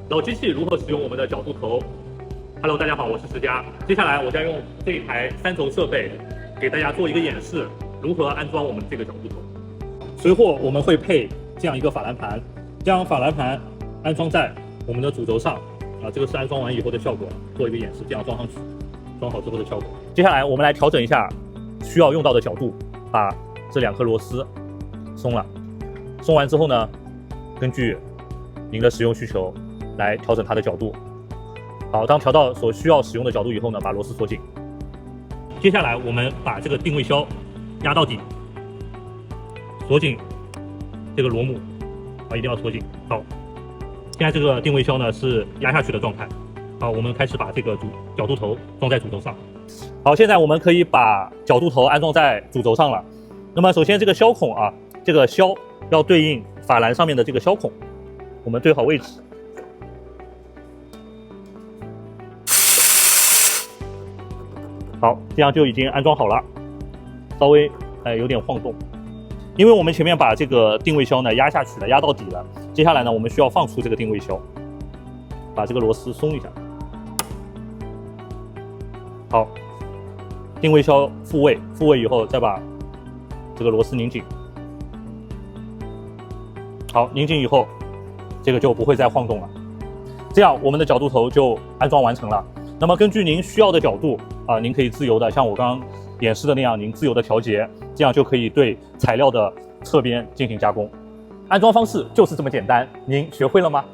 老机器如何使用我们的角度头 ？Hello， 大家好，我是石佳。接下来我将用这一台3轴设备给大家做一个演示，如何安装我们这个角度头。随后我们会配这样一个法兰盘，将法兰盘安装在我们的主轴上啊，这个是安装完以后的效果，做一个演示，这样装上去，装好之后的效果。接下来我们来调整一下需要用到的角度，把这2颗螺丝松了，松完之后呢，根据您的使用需求来调整它的角度。好，当调到所需要使用的角度以后呢，把螺丝锁紧。接下来我们把这个定位销压到底，锁紧这个螺母啊，一定要锁紧。好，现在这个定位销呢是压下去的状态。好，我们开始把这个角度头装在主轴上。好，现在我们可以把角度头安装在主轴上了。那么首先这个销孔啊，这个销要对应法兰上面的这个销孔，我们对好位置。好，这样就已经安装好了，稍微有点晃动，因为我们前面把这个定位销呢压下去了，压到底了。接下来呢，我们需要放出这个定位销，把这个螺丝松一下。好，定位销复位，复位以后再把这个螺丝拧紧。好，拧紧以后，这个就不会再晃动了。这样我们的角度头就安装完成了。那么根据您需要的角度啊，您可以自由的像我刚刚演示的那样，您自由的调节，这样就可以对材料的侧边进行加工。安装方式就是这么简单，您学会了吗？